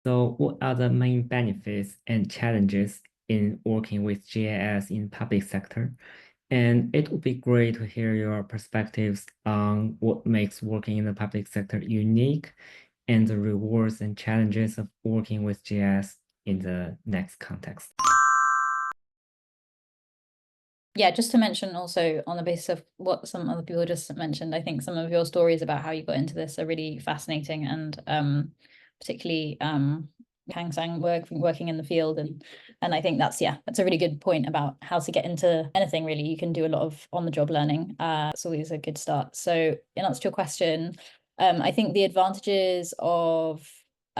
So what are the main benefits and challenges in working with GIS in public sector? And it would be great to hear your perspectives on what makes working in the public sector unique and the rewards and challenges of working with GIS in the next context. Yeah, just to mention also on the basis of what some other people just mentioned, I think some of your stories about how you got into this are really fascinating, and particularly Kangsan working in the field, and I think that's a really good point about how to get into anything really. You can do a lot of on-the-job learning. It's always a good start. So in answer to your question, I think the advantages of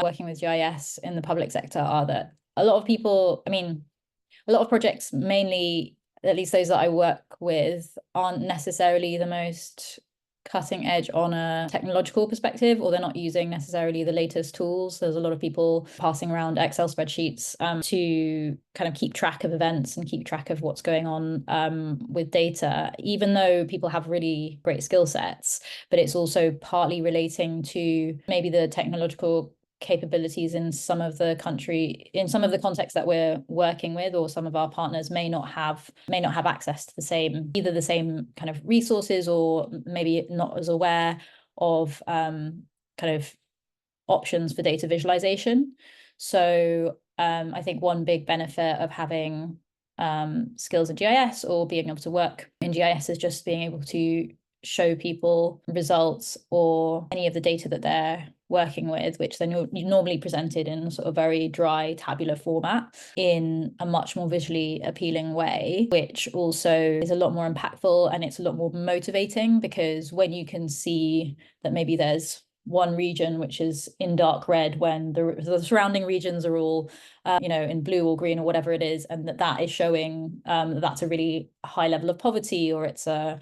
working with GIS in the public sector are that a lot of people, a lot of projects, mainly at least those that I work with, aren't necessarily the most cutting edge on a technological perspective, or they're not using necessarily the latest tools. There's a lot of people passing around Excel spreadsheets to kind of keep track of events and keep track of what's going on with data, even though people have really great skill sets. But it's also partly relating to maybe the technological capabilities in some of the contexts that we're working with, or some of our partners may not have access to either the same kind of resources, or maybe not as aware of kind of options for data visualization. So I think one big benefit of having skills in GIS or being able to work in GIS is just being able to show people results or any of the data that they're working with, which they're normally presented in sort of very dry tabular format, in a much more visually appealing way, which also is a lot more impactful, and it's a lot more motivating, because when you can see that maybe there's one region which is in dark red when the surrounding regions are all in blue or green or whatever it is, and that is showing that's a really high level of poverty, or it's a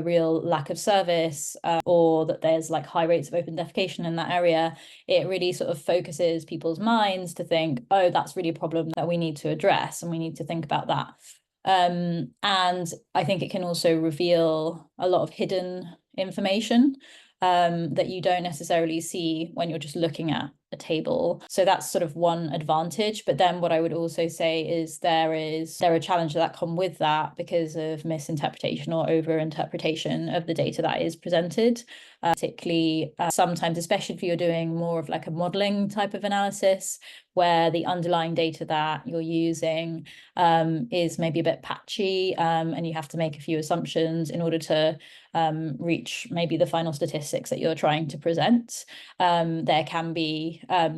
real lack of service, or that there's like high rates of open defecation in that area, it really sort of focuses people's minds to think, oh, that's really a problem that we need to address, and we need to think about that. And I think it can also reveal a lot of hidden information that you don't necessarily see when you're just looking at a table. So that's sort of one advantage. But then what I would also say is there are challenges that come with that because of misinterpretation or overinterpretation of the data that is presented, particularly sometimes, especially if you're doing more of like a modeling type of analysis, where the underlying data that you're using is maybe a bit patchy, and you have to make a few assumptions in order to reach maybe the final statistics that you're trying to present. There can be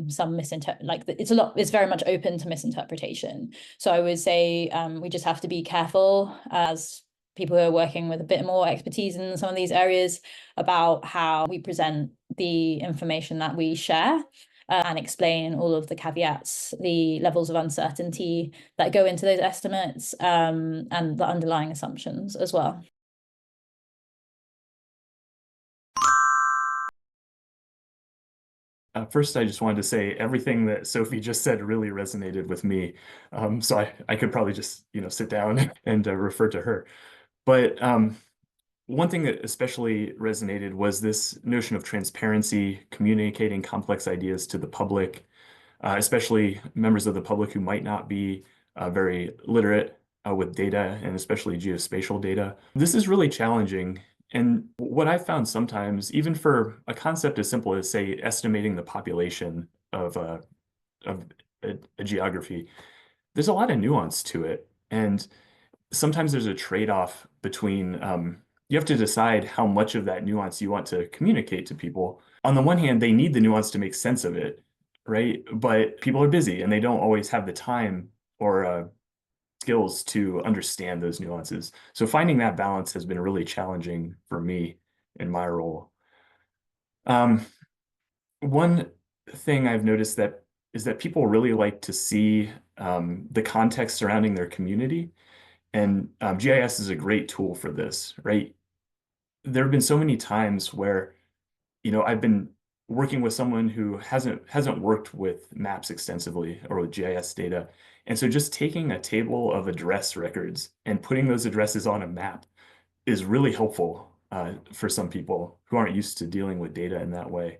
some it's very much open to misinterpretation. So I would say we just have to be careful as people who are working with a bit more expertise in some of these areas about how we present the information that we share, and explain all of the caveats, the levels of uncertainty that go into those estimates, and the underlying assumptions as well. First, I just wanted to say everything that Sophie just said really resonated with me. So I could probably just, sit down and refer to her. But one thing that especially resonated was this notion of transparency, communicating complex ideas to the public, especially members of the public who might not be very literate with data, and especially geospatial data. This is really challenging. And what I found sometimes, even for a concept as simple as, say, estimating the population of a geography, there's a lot of nuance to it. And sometimes there's a trade-off between, you have to decide how much of that nuance you want to communicate to people. On the one hand, they need the nuance to make sense of it, right? But people are busy and they don't always have the time or skills to understand those nuances. So finding that balance has been really challenging for me in my role. One thing I've noticed is that people really like to see the context surrounding their community. And GIS is a great tool for this, right? There have been so many times where, I've been working with someone who hasn't worked with maps extensively or with GIS data. And so just taking a table of address records and putting those addresses on a map is really helpful for some people who aren't used to dealing with data in that way.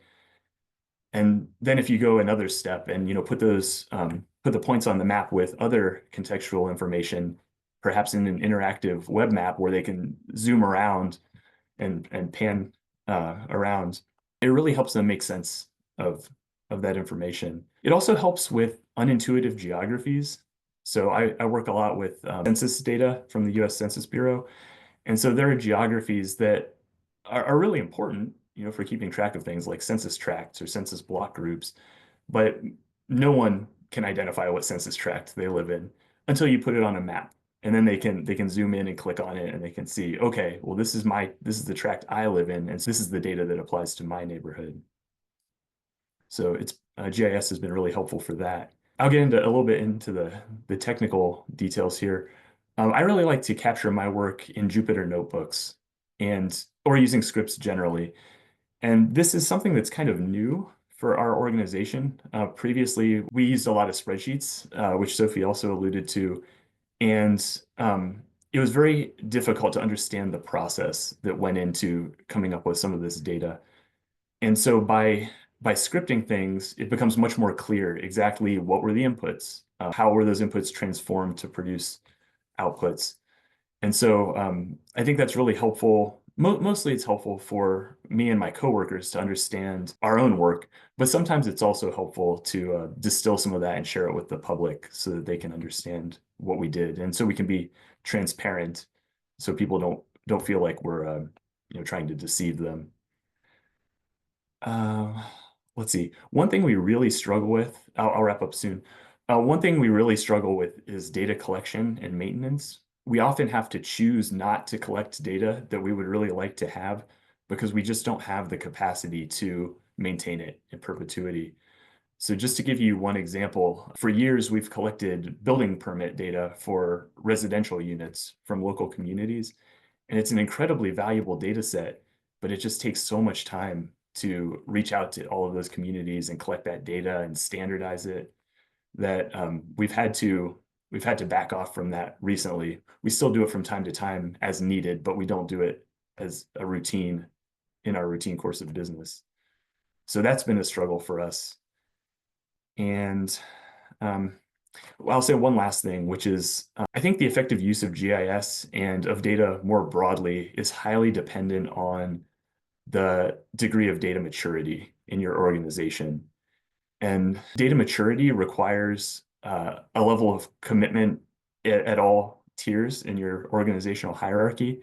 And then if you go another step and put the points on the map with other contextual information, perhaps in an interactive web map where they can zoom around and pan around, it really helps them make sense of that information. It also helps with unintuitive geographies. So I work a lot with census data from the US Census Bureau. And so there are geographies that are really important, for keeping track of things like census tracts or census block groups, but no one can identify what census tract they live in until you put it on a map. And then they can zoom in and click on it and they can see, okay, well, this is the tract I live in, and so this is the data that applies to my neighborhood. So GIS has been really helpful for that. I'll get into a little bit into the technical details here. I really like to capture my work in Jupyter notebooks or using scripts generally. And this is something that's kind of new for our organization. Previously, we used a lot of spreadsheets, which Sophie also alluded to. And it was very difficult to understand the process that went into coming up with some of this data. And so by scripting things, it becomes much more clear exactly what were the inputs, how were those inputs transformed to produce outputs. And so I think that's really helpful. Mostly it's helpful for me and my coworkers to understand our own work, but sometimes it's also helpful to distill some of that and share it with the public so that they can understand what we did. And so we can be transparent so people don't feel like we're trying to deceive them. Let's see. One thing we really struggle with, I'll wrap up soon. One thing we really struggle with is data collection and maintenance. We often have to choose not to collect data that we would really like to have because we just don't have the capacity to maintain it in perpetuity. So just to give you one example, for years we've collected building permit data for residential units from local communities, and it's an incredibly valuable data set, but it just takes so much time to reach out to all of those communities and collect that data and standardize it that we've had to back off from that recently. We still do it from time to time as needed, but we don't do it as a routine in our routine course of business. So that's been a struggle for us. And I'll say one last thing, which is I think the effective use of GIS and of data more broadly is highly dependent on the degree of data maturity in your organization. And data maturity requires a level of commitment at all tiers in your organizational hierarchy.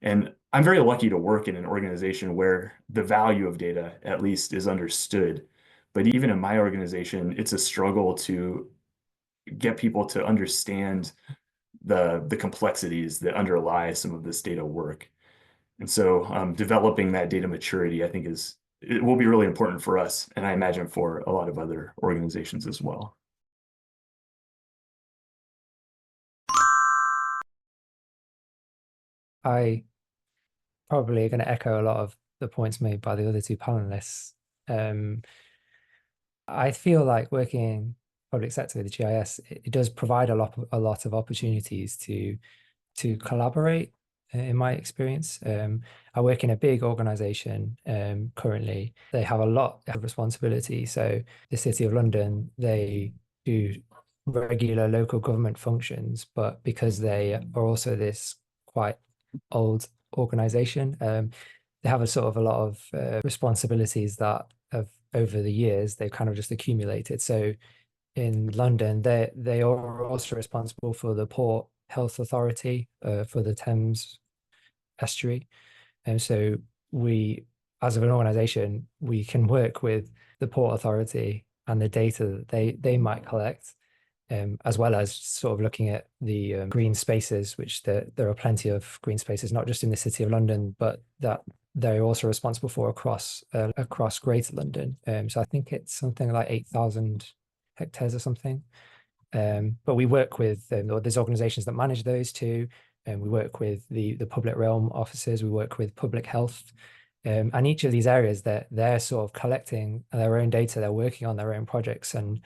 And I'm very lucky to work in an organization where the value of data, at least, is understood. But even in my organization, it's a struggle to get people to understand the complexities that underlie some of this data work. And so developing that data maturity, I think it will be really important for us, and I imagine for a lot of other organizations as well. I probably going to echo a lot of the points made by the other two panelists. I feel like working in public sector with the GIS, it does provide a lot of opportunities to collaborate. In my experience, I work in a big organization currently. They have a lot of responsibility. So the City of London, they do regular local government functions, but because they are also this quite old organization, they have a lot of responsibilities that have over the years they've kind of just accumulated. So in London, they are also responsible for the Port Health Authority for the Thames estuary. And so we, as an organization, we can work with the Port Authority and the data that they might collect, as well as sort of looking at the green spaces, which there are plenty of green spaces, not just in the City of London, but that they're also responsible for across Greater London. So I think it's something like 8,000 hectares or something. But we work with there's organizations that manage those too, and we work with the public realm officers, we work with public health, and each of these areas they're sort of collecting their own data, they're working on their own projects. And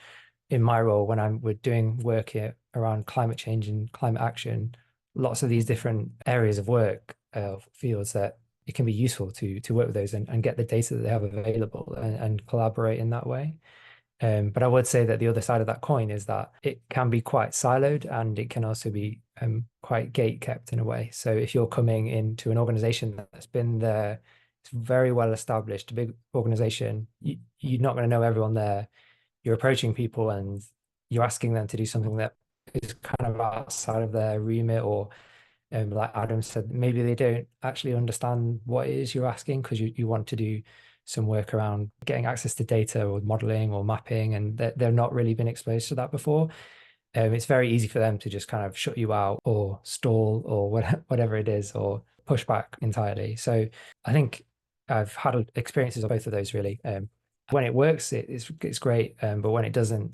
in my role, when we're doing work here around climate change and climate action, lots of these different areas of work fields that it can be useful to work with those and get the data that they have available and collaborate in that way. But I would say that the other side of that coin is that it can be quite siloed, and it can also be quite gate kept in a way. So if you're coming into an organization that's been there, it's very well established, a big organization, you're not going to know everyone there. You're approaching people and you're asking them to do something that is kind of outside of their remit, or like Adam said, maybe they don't actually understand what it is you're asking, because you want to do some work around getting access to data or modeling or mapping, and they've not really been exposed to that before. It's very easy for them to just kind of shut you out or stall or whatever it is, or push back entirely. So I think I've had experiences of both of those really. When it works, it's great, but when it doesn't,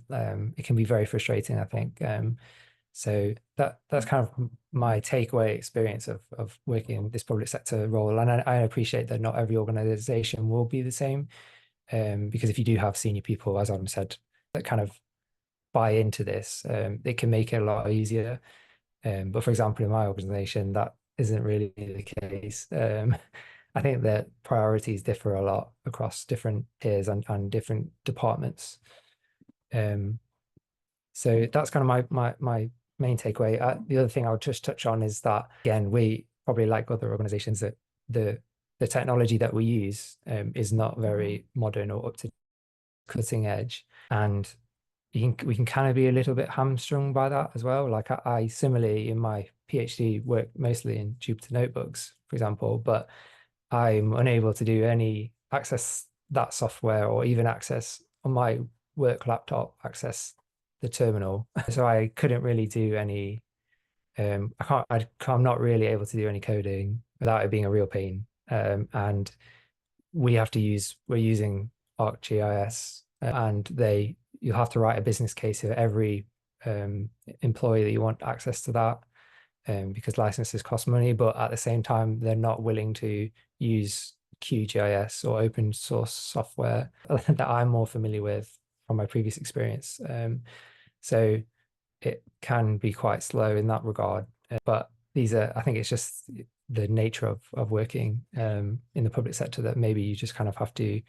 it can be very frustrating, I think. So that's kind of my takeaway experience of working in this public sector role. And I appreciate that not every organization will be the same, because if you do have senior people, as Adam said, that kind of buy into this, it can make it a lot easier. But for example, in my organization, that isn't really the case. I think that priorities differ a lot across different tiers and different departments. So that's kind of my main takeaway. The other thing I would just touch on is that, again, we probably, like other organizations, that the technology that we use is not very modern or up to cutting edge, and we can kind of be a little bit hamstrung by that as well. Like I similarly, in my PhD, work mostly in Jupyter notebooks, for example, but I'm unable to do any access that software, or even access on my work laptop, access the terminal. So I couldn't really do any, I'm not really able to do any coding without it being a real pain. And we're using ArcGIS, and you have to write a business case for every employee that you want access to that, because licenses cost money, but at the same time, they're not willing to use QGIS or open source software that I'm more familiar with from my previous experience. So it can be quite slow in that regard. But I think it's just the nature of working in the public sector, that maybe you just kind of have to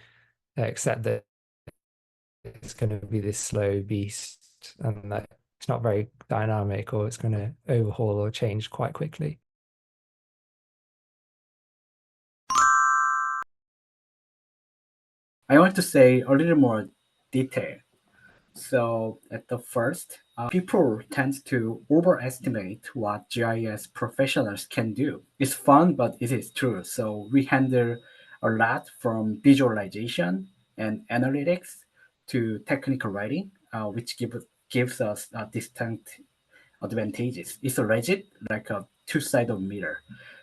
accept that it's going to be this slow beast, and that it's not very dynamic, or it's going to overhaul or change quite quickly. I want to say a little more detail. So at the first, people tend to overestimate what GIS professionals can do. It's fun, but it is true. So we handle a lot, from visualization and analytics to technical writing, which gives us distinct advantages. It's rigid, like a two-sided mirror.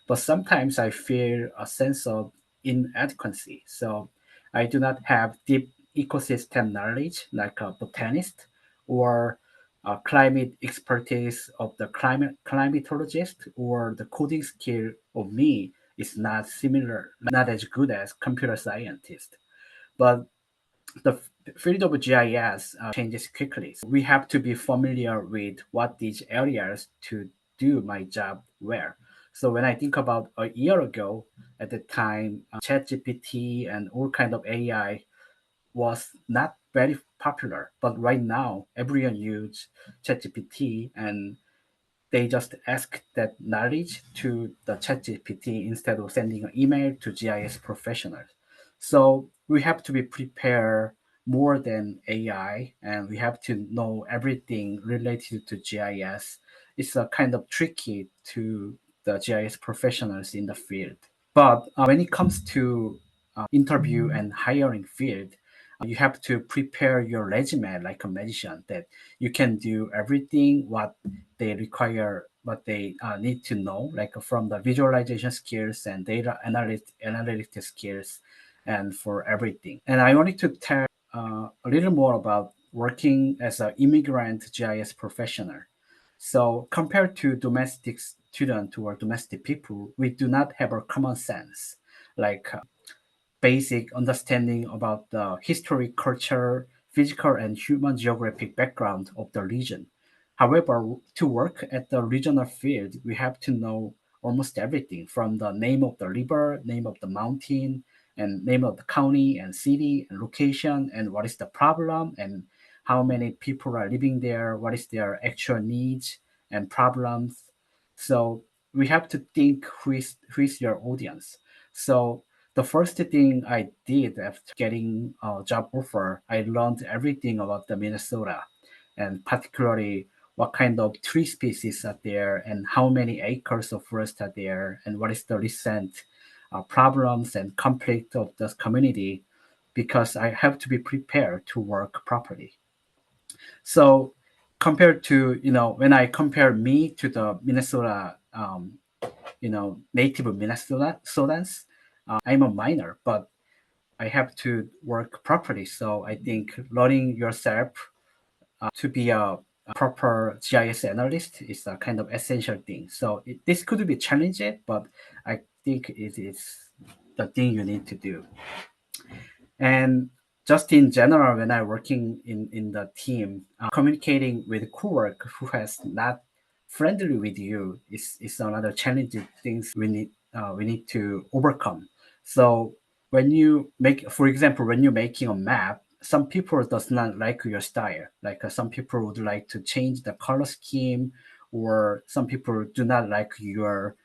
But sometimes I feel a sense of inadequacy. So I do not have deep ecosystem knowledge like a botanist, or climate expertise of the climatologist, or the coding skill of me is not as good as computer scientist. But the field of GIS changes quickly. So we have to be familiar with what these areas to do my job where. So when I think about a year ago, at the time, ChatGPT and all kind of AI was not very popular. But right now, everyone uses ChatGPT, and they just ask that knowledge to the ChatGPT instead of sending an email to GIS professionals. So we have to be prepared more than AI, and we have to know everything related to GIS. It's a kind of tricky to the GIS professionals in the field. But when it comes to interview and hiring field, you have to prepare your resume like a magician, that you can do everything what they require, what they need to know, like from the visualization skills and data analytic skills, and for everything. And I wanted to tell a little more about working as an immigrant GIS professional. So compared to domestic student or domestic people, we do not have a common sense, like basic understanding about the history, culture, physical, and human geographic background of the region. However, to work at the regional field, we have to know almost everything from the name of the river, name of the mountain, and name of the county and city and location, and what is the problem and how many people are living there, what is their actual needs and problems. So we have to think who is your audience. So the first thing I did after getting a job offer, I learned everything about the Minnesota, and particularly what kind of tree species are there and how many acres of forest are there and what is the recent problems and conflict of this community, because I have to be prepared to work properly. So compared to, when I compare me to the Minnesota, native Minnesotans, I'm a minor, but I have to work properly. So I think learning yourself to be a proper GIS analyst is a kind of essential thing. So this could be challenging, but I think it is the thing you need to do. And just in general, when I'm working in the team, communicating with coworker who has not friendly with you is another challenging things we need to overcome. So when you make, for example, when you're making a map, some people does not like your style. Like some people would like to change the color scheme, or some people do not like your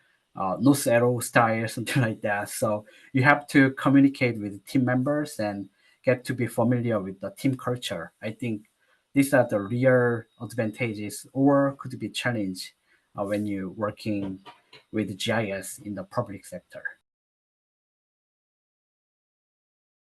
nose arrow style, something like that. So you have to communicate with team members and get to be familiar with the team culture. I think these are the real advantages or could be challenge when you're working with GIS in the public sector.